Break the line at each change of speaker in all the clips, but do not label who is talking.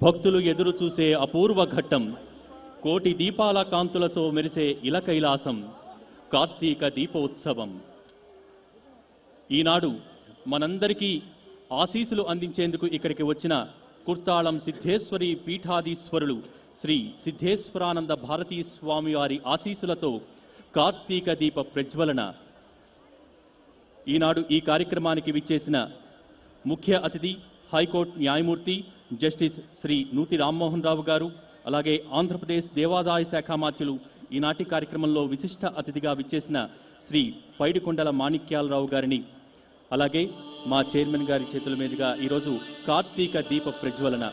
భక్తులు ఎదురు చూసే అపూర్వ ఘట్టం, కోటి దీపాల కాంతులతో మెరిసే ఇలకైలాసం, కార్తీక దీపోత్సవం. ఈనాడు మనందరికీ ఆశీసులు అందించేందుకు ఇక్కడికి వచ్చిన కుర్తాళం సిద్ధేశ్వరి పీఠాధీశ్వరులు శ్రీ సిద్ధేశ్వరానంద భారతీ స్వామి వారి ఆశీసులతో కార్తీక దీప ప్రజ్వలన. ఈనాడు ఈ కార్యక్రమానికి విచ్చేసిన ముఖ్య అతిథి హైకోర్టు న్యాయమూర్తి జస్టిస్ శ్రీ నూతి రామ్మోహన్ రావు గారు, అలాగే ఆంధ్రప్రదేశ్ దేవాదాయ శాఖ మాత్యులు ఈనాటి కార్యక్రమంలో విశిష్ట అతిథిగా విచ్చేసిన శ్రీ పైడికొండల మాణిక్యాలరావు గారిని, అలాగే మా చైర్మన్ గారి చేతుల మీదుగా ఈరోజు కార్తీక దీప ప్రజ్వలన.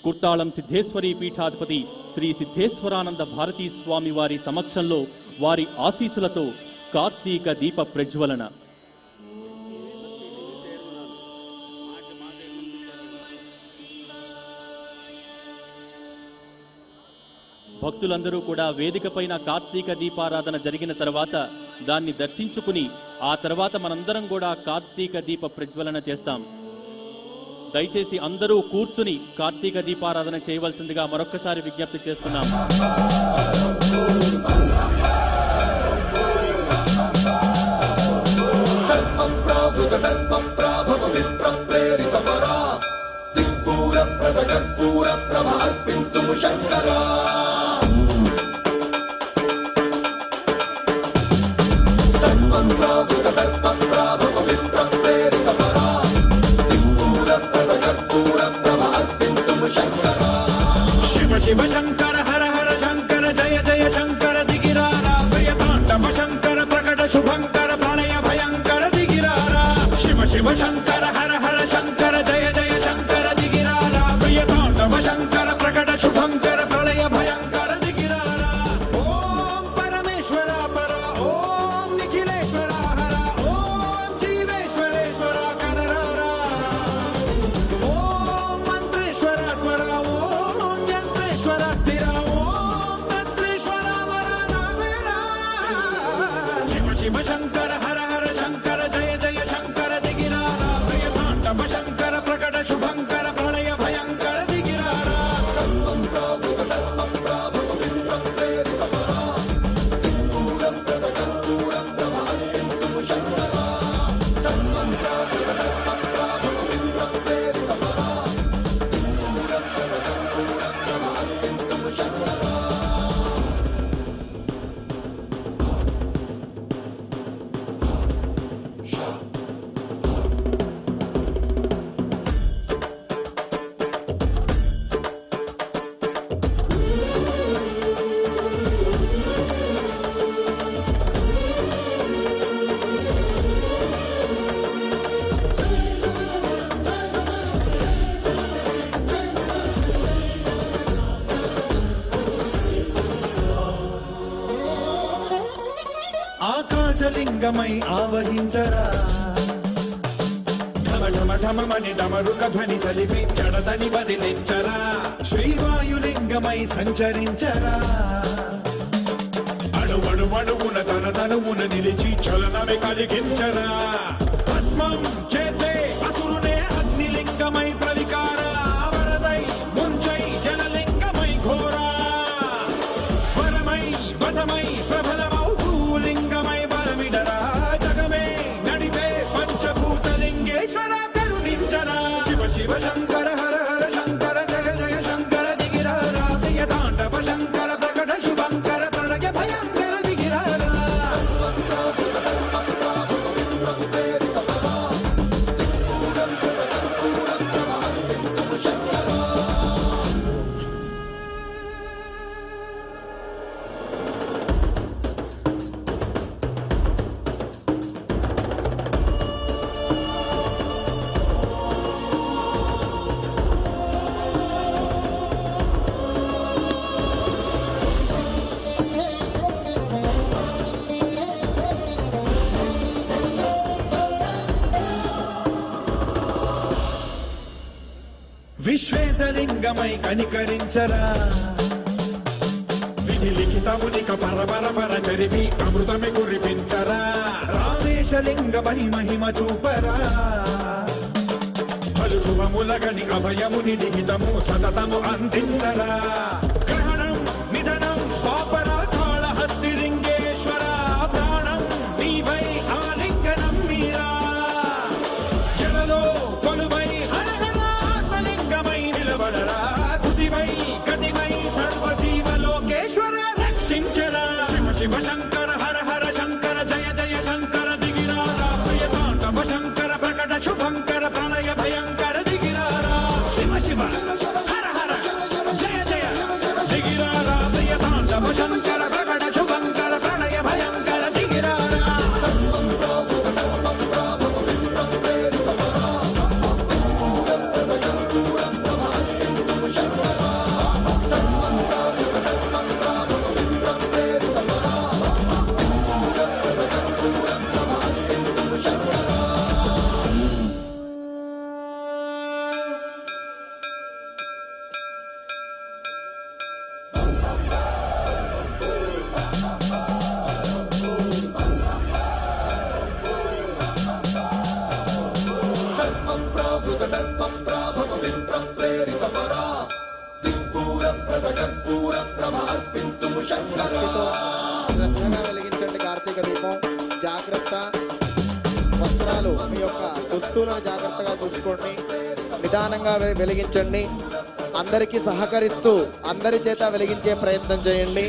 కుర్తాళం సిద్ధేశ్వరి పీఠాధిపతి శ్రీ సిద్ధేశ్వరానంద భారతీ స్వామి వారి సమక్షంలో వారి ఆశీసులతో కార్తీక దీప ప్రజ్వలన. భక్తులందరూ కూడా వేదిక పైన కార్తీక దీపారాధన జరిగిన తర్వాత దాన్ని దర్శించుకుని ఆ తర్వాత మనందరం కూడా కార్తీక దీప ప్రజ్వలన చేస్తాం. దయచేసి అందరూ కూర్చుని కార్తీక దీపారాధన చేయవలసిందిగా మరొక్కసారి విజ్ఞప్తి చేస్తున్నాం.
శివ శంకర హర హర శంకర జయ జయ శంకర దిగిరారా ప్రియతాండవ శంకర ప్రకట శుభంకర ప్రళయ భయంకర దిగిరారా శివ శివ శంకర హర హర శంకర జయ జయ శంకర దిగిరారా ప్రియతాండవ శంకర ప్రకట శుభంకర ప్రళయ భయంకర దిగిరారా. ఓం పరమేశ్వర పర ఓం నిఖిలేశ్వర హర ఓం జీవేశ్వరేశ్వర కనరారా ఓం మంత్రేశ్వర స్వర ఓం యంత్రేశ్వర స్థిర ఓం తంత్రేశ్వర వర నామేరా. శివ శివ శంకర హర హర శంకర జయ జయ శంకర దిగిరారా ప్రియతాండవ శంకర ప్రకట శుభంకర ప్రళయ భయంకర దిగిరారా. ఆకాశలింగమై ఆవహించరా ఢమ ఢమ ఢమమని డమరుక ధ్వని సలిపి జడదని బదిలించరా శ్రీవాయులింగమై సంచరించరా అణువణువున తన తనువున నిలిచి చలనమే కలిగించరా భస్మం చేసే అసురునే అగ్నిలింగమై ప్రవికార వరదై ముంచై జలలింగమై ఘోరా వరమై వసమై ప్రబలమౌ భూలింగమై బలమిడరా జగమే నడిపే పంచభూతలింగేశ్వర కరుణించరా. శివ శివ శంకర హర హర శంకర జయ జయ శంకర దిగిరారా ప్రియతాండవ శంకర ప్రకట శుభంకర ప్రళయ భయంకర దిగిరారా. విశ్వేశలింగమై కనికరించరా విధి లిఖితమునిక పరపర పర చరిపి అమృతమి కురిపించరా రామేశలింగమై మహిమ చూపరా పలు శుభములగని అభయముని లిఖితము సతతము అందించరా గ్రహణం నిధనం పాపరాకాళ హస్తిలింగేశ్వర ప్రాణం నీవై ఆలింగనం మీరా జలలో కొలువై హరహర ఆత్మలింగమై నిలబడరా తుదివై గతివై సర్వజీవలోకేశ్వర రక్షించరా శివ శివ శంకర హర హర శంకర జయ జయ శంకర దిగిరారా ప్రియతాండవ శంకర ప్రకట శుభంకర ప్రణయ భయంకర దిగిరారా శివ శివ హర హర జయ జయ దిగిరారా ప్రియతాండవ శంకర ప్రకట శుభంకర ప్రణయ భయంకర దిగిరారా
శ్రద్ధగా వెలిగించండి కార్తీక దీపం. జాగ్రత్త. వస్త్రాలు మీ యొక్క దుస్తులను జాగ్రత్తగా చూసుకోండి. నిదానంగా వెలిగించండి. అందరికీ సహకరిస్తూ అందరి చేత వెలిగించే ప్రయత్నం చేయండి.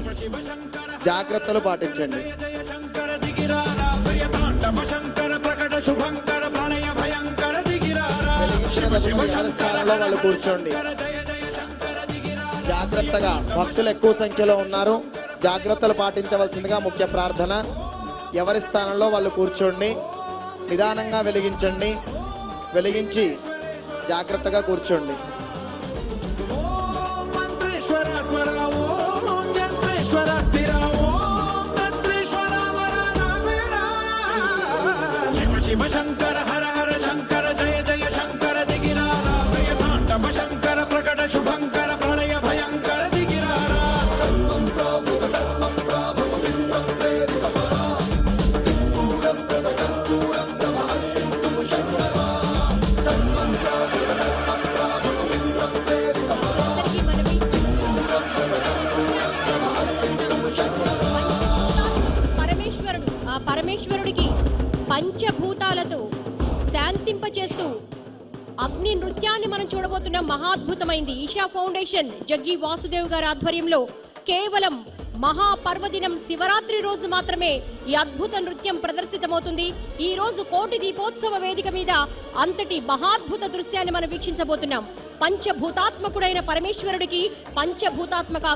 జాగ్రత్తలు పాటించండి.
శంకర దిగిరారా ప్రియతాండవ శంకర ప్రకట శుభంకర ప్రణయ భయంకర దిగిరారా
వెలిగించిన తదుపరి ఎవరి స్థానంలో వాళ్ళు కూర్చోండి. జాగ్రత్తగా భక్తులు ఎక్కువ సంఖ్యలో ఉన్నారు. జాగ్రత్తలు పాటించవలసిందిగా ముఖ్య ప్రార్థన. ఎవరి స్థానంలో వాళ్ళు కూర్చోండి. నిదానంగా వెలిగించండి. వెలిగించి జాగ్రత్తగా కూర్చోండి.
ఓం మంత్రేశ్వర స్వర ఓం యంత్రేశ్వర స్థిర ఓం తంత్రేశ్వర వరదావేరా శివ శివ శంకర హర హర శంకర జయ జయ శంకర దిగిరారా ప్రియతాండవ శంకర ప్రకట శుభంకర ప్రణయ భయంకర దిగిరారా
అందరికీ మనవి పరమేశ్వరుడు ఆ పరమేశ్వరుడికి పంచభూతాలతో శాంతింపచేస్తూ అగ్ని నృత్యాన్ని మనం చూడబోతున్నాం. మహాద్భుతమైంది. ఈషా ఫౌండేషన్ జగ్గి వాసుదేవ్ గారి ఆధ్వర్యంలో కేవలం మహాపర్వదినం శివరాత్రి రోజు మాత్రమే ఈ అద్భుత నృత్యం ప్రదర్శితమవుతుంది. ఈ రోజు కోటి దీపోత్సవ వేదిక మీద అంతటి మహాద్భుత దృశ్యాన్ని మనం వీక్షించబోతున్నాం. పంచభూతాత్మకుడైన పరమేశ్వరుడికి పంచభూతాత్మక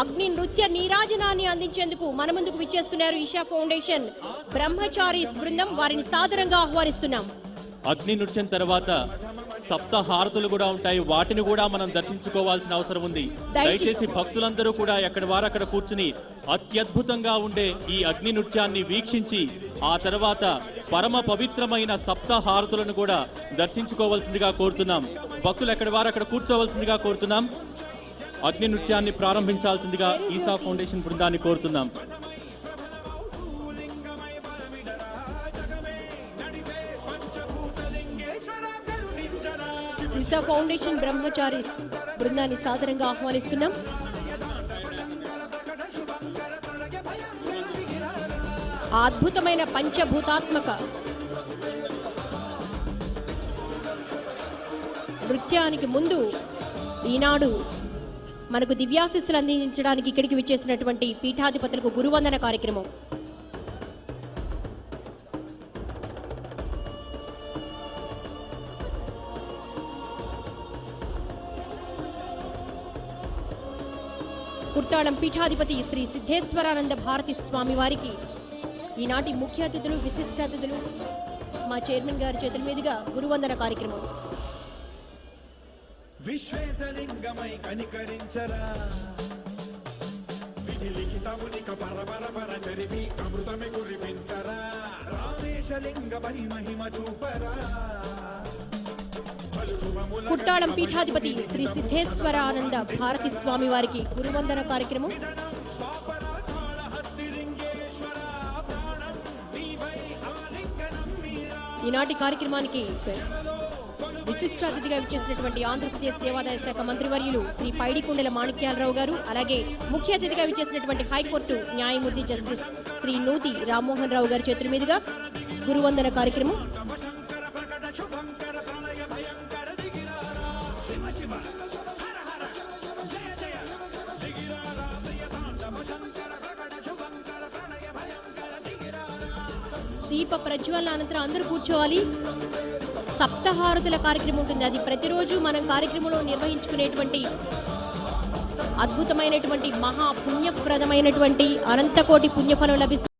అగ్ని నృత్య నీరాజనాన్ని అందించేందుకు మన ముందుకు విచ్చేస్తున్నారు ఈషా ఫౌండేషన్ బ్రహ్మచారీస్ బృందం. వారిని సాదరంగా ఆహ్వానిస్తున్నాం.
అగ్ని నృత్యం తర్వాత సప్త హారతులు కూడా ఉంటాయి. వాటిని కూడా మనం దర్శించుకోవాల్సిన అవసరం ఉంది. దయచేసి భక్తులందరూ కూడా ఎక్కడి వారు అక్కడ కూర్చుని అత్యద్భుతంగా ఉండే ఈ అగ్ని నృత్యాన్ని వీక్షించి ఆ తర్వాత పరమ పవిత్రమైన సప్త హారతులను కూడా దర్శించుకోవాల్సిందిగా కోరుతున్నాం. భక్తులు ఎక్కడి వారు అక్కడ కూర్చోవలసిందిగా కోరుతున్నాం. అగ్ని నృత్యాన్ని ప్రారంభించాల్సిందిగా ఈషా ఫౌండేషన్ బృందాన్ని కోరుతున్నాం.
ఈషా ఫౌండేషన్ బ్రహ్మచారీస్ బృందాన్ని సాదరంగా ఆహ్వానిస్తున్నాం. ఆ అద్భుతమైన పంచభూతాత్మక నృత్యానికి ముందు ఈనాడు మనకు దివ్యాశిస్సులు అందించడానికి ఇక్కడికి విచ్చేసినటువంటి పీఠాధిపతులకు గురువందన కార్యక్రమం. కుర్తాళం పీఠాధిపతి శ్రీ సిద్ధేశ్వరానంద భారతి స్వామి వారికి ఈనాటి ముఖ్య అతిథులు విశిష్ట అతిథులు మా చైర్మన్ గారి చేతుల మీదుగా గురువందన కార్యక్రమం.
విశ్వేశలింగమై కనికరించరా విధి లిఖితమునిక పరపర జరిపి అమృతమి కురిపించరా రామేశలింగమై మహిమ చూపరా.
కుట్టాళం పీఠాధిపతి శ్రీ సిద్ధేశ్వరానంద భారతి స్వామి వారికి గురువందన కార్యక్రమం. ఈనాటి కార్యక్రమానికి విశిష్ట అతిథిగా విచ్చేసినటువంటి ఆంధ్రప్రదేశ్ దేవాదాయ శాఖ మంత్రివర్యులు శ్రీ పైడికొండల మాణిక్యాలరావు గారు, అలాగే ముఖ్య అతిథిగా విచ్చేసినటువంటి హైకోర్టు న్యాయమూర్తి జస్టిస్ శ్రీ నూతి రామ్మోహన్ రావు గారి చేతుల మీదుగా గురువందన కార్యక్రమం. దీప ప్రజ్వలన అనంతరం అందరూ కూర్చోవాలి. సప్తహారతుల కార్యక్రమం ఉంటుంది. అది ప్రతిరోజు మనం కార్యక్రమంలో నిర్వహించుకునేటువంటి అద్భుతమైనటువంటి మహా పుణ్యప్రదమైనటువంటి అనంతకోటి పుణ్యఫలం లభిస్తుంది.